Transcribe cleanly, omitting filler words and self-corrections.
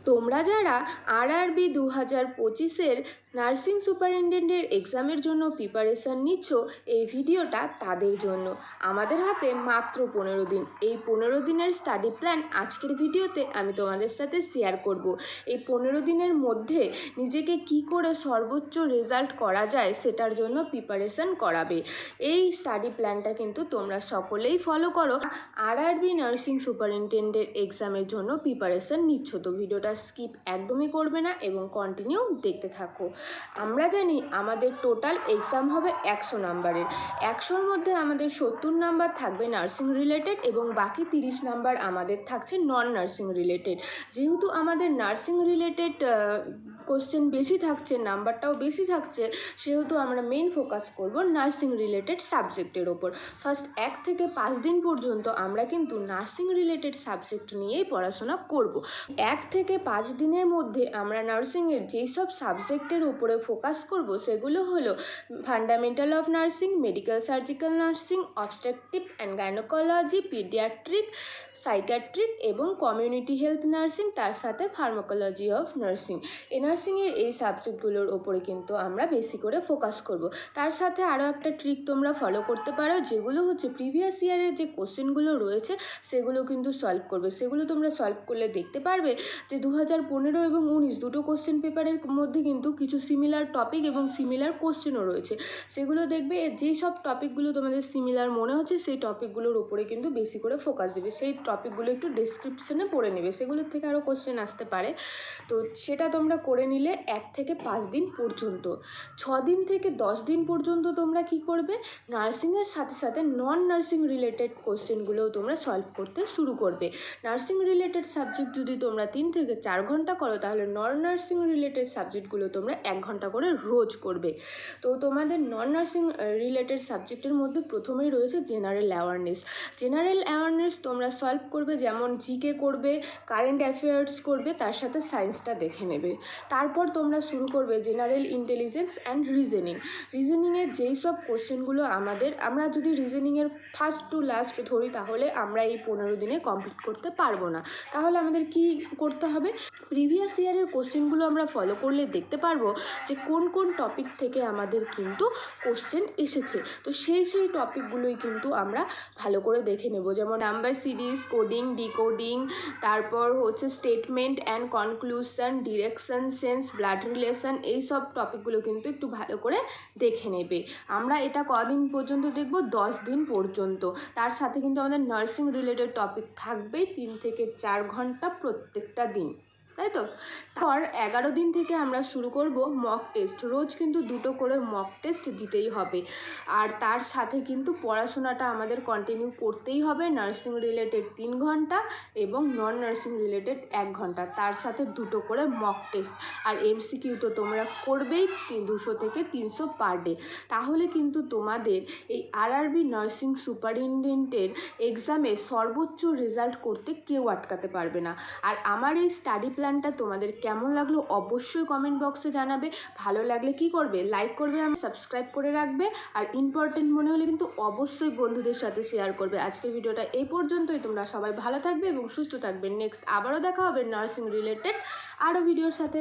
তোমরা যারা RRB 2025-এর nursing সুপারিনটেন্ডেন্টের এক্সামের জন্য প্রিপারেশান নিচ্ছ, এই ভিডিওটা তাদের জন্য। আমাদের হাতে মাত্র 15 দিন। এই 15 দিনের স্টাডি প্ল্যান আজকের ভিডিওতে আমি তোমাদের সাথে শেয়ার করব। এই 15 দিনের মধ্যে নিজেকে কি করে সর্বোচ্চ রেজাল্ট করা যায় সেটার জন্য প্রিপারেশান করাবে। এই স্টাডি প্ল্যানটা কিন্তু তোমরা সকলেই ফলো করো। আরআরবি নার্সিং সুপারিনটেন্ডেন্টের এক্সামের জন্য প্রিপারেশান নিচ্ছ তো ভিডিওটা স্কিপ একদমই করবে না এবং কন্টিনিউ দেখতে থাকো। আমরা জানি আমাদের টোটাল এক্সাম হবে 100 নাম্বারের। 100-র মধ্যে আমাদের 70 নাম্বার থাকবে নার্সিং রিলেটেড এবং বাকি 30 নাম্বার আমাদের থাকছে নন নার্সিং রিলেটেড। যেহেতু আমাদের নার্সিং রিলেটেড কোশ্চেন বেশি থাকছে, নাম্বারটাও বেশি থাকছে, সেহেতু আমরা মেইন ফোকাস করব নার্সিং রিলেটেড সাবজেক্টের ওপর। ফার্স্ট 1 থেকে 5 দিন পর্যন্ত আমরা কিন্তু নার্সিং রিলেটেড সাবজেক্ট নিয়েই পড়াশোনা করব। 1 থেকে 5 দিনের মধ্যে আমরা নার্সিংয়ের যেই সব সাবজেক্টের উপরে ফোকাস করব সেগুলো হলো fundamental of nursing, medical surgical nursing, obstructive and gynaecology, paediatric, psychiatric এবং কমিউনিটি হেলথ নার্সিং, তার সাথে ফার্মাকোলজি অফ নার্সিং। নার্সিংয়ের এই সাবজেক্টগুলোর ওপরে কিন্তু আমরা বেশি করে ফোকাস করব। তার সাথে আরও একটা ট্রিক তোমরা ফলো করতে পারো, যেগুলো হচ্ছে প্রিভিয়াস ইয়ারের যে কোশ্চেনগুলো রয়েছে সেগুলো কিন্তু সলভ করবে। সেগুলো তোমরা সলভ করলে দেখতে পারবে যে 2015 এবং 19 দুটো কোশ্চেন পেপারের মধ্যে কিন্তু কিছু সিমিলার টপিক এবং সিমিলার কোশ্চেনও রয়েছে। সেগুলো দেখবে যেই সব টপিকগুলো তোমাদের সিমিলার মনে হচ্ছে সেই টপিকগুলোর উপরে কিন্তু বেশি করে ফোকাস দেবে। সেই টপিকগুলো একটু ডেসক্রিপশনে পড়ে নেবে, সেগুলোর থেকে আরও কোশ্চেন আসতে পারে। তো সেটা তোমরা করে নিলে 1 থেকে 5 দিন পর্যন্ত। 6 দিন থেকে 10 দিন পর্যন্ত তোমরা কি করবে, নার্সিংয়ের সাথে সাথে নন নার্সিং রিলেটেড কোশ্চেনগুলোও তোমরা সলভ করতে শুরু করবে। নার্সিং রিলেটেড সাবজেক্ট যদি তোমরা 3 থেকে 4 ঘন্টা করো, তাহলে নন নার্সিং রিলেটেড সাবজেক্টগুলো তোমরা 1 ঘন্টা করে রোজ করবে। তো তোমাদের নন নার্সিং রিলেটেড সাবজেক্টের মধ্যে প্রথমেই রয়েছে জেনারেল অ্যাওয়ারনেস। জেনারেল অ্যাওয়ারনেস তোমরা সলভ করবে, যেমন জিকে করবে, কারেন্ট অ্যাফেয়ার্স করবে, তার সাথে সায়েন্সটা দেখে নেবে। তারপর তোমরা শুরু করবে জেনারেল ইন্টেলিজেন্স অ্যান্ড রিজনিং। রিজনিংয়ের যেই সব কোশ্চেনগুলো আমরা যদি রিজনিংয়ের ফার্স্ট টু লাস্ট ধরি, তাহলে আমরা এই 15 দিনে কমপ্লিট করতে পারবো না। তাহলে আমাদের কি করতে হবে, প্রিভিয়াস ইয়ারের কোশ্চেনগুলো আমরা ফলো করলে দেখতে পারবো যে কোন কোন টপিক থেকে আমাদের কিন্তু কোশ্চেন এসেছে। তো সেই টপিকগুলোই কিন্তু আমরা ভালো করে দেখে নেব, যেমন নাম্বার সিরিজ, কোডিং, ডিকোডিং, তারপর হচ্ছে statement and conclusion, direction, sense, blood relation, এই সব টপিকগুলো কিন্তু একটু ভালো করে দেখে নেবে। আমরা এটা কদিন পর্যন্ত দেখব, 10 দিন পর্যন্ত। তার সাথে কিন্তু আমাদের নার্সিং রিলেটেড টপিক থাকবেই 3 থেকে 4 ঘন্টা প্রত্যেকটা দিন, তাই তো। তারপর 11 দিন থেকে আমরা শুরু করব মক টেস্ট। রোজ কিন্তু 2টো করে মক টেস্ট দিতেই হবে। আর তার সাথে কিন্তু পড়াশোনাটা আমাদের কন্টিনিউ করতেই হবে। নার্সিং রিলেটেড 3 ঘন্টা এবং নন নার্সিং রিলেটেড 1 ঘন্টা, তার সাথে 2টো করে মক টেস্ট। আর এমসিকিউ তো তোমরা করবেই 200 থেকে 300 পার ডে। তাহলে কিন্তু তোমাদের এই আরআরবি নার্সিং সুপারিনটেন্ডেন্টের এক্সামে সর্বোচ্চ রেজাল্ট করতে কেউ আটকাতে পারবে না। আর আমার এই স্টাডি প্ল্যানটা তোমাদের কেমন লাগলো অবশ্যই কমেন্ট বক্সে জানাবে। ভালো লাগলে কি করবে, লাইক করবে, আমি সাবস্ক্রাইব করে রাখবে। আর ইম্পর্টেন্ট মনে হলে কিন্তু অবশ্যই বন্ধুদের সাথে শেয়ার করবে। আজকের ভিডিওটা এই পর্যন্তই। তোমরা সবাই ভালো থাকবে এবং সুস্থ থাকবে। নেক্সট আবারও দেখা হবে নার্সিং রিলেটেড আরও ভিডিওর সাথে।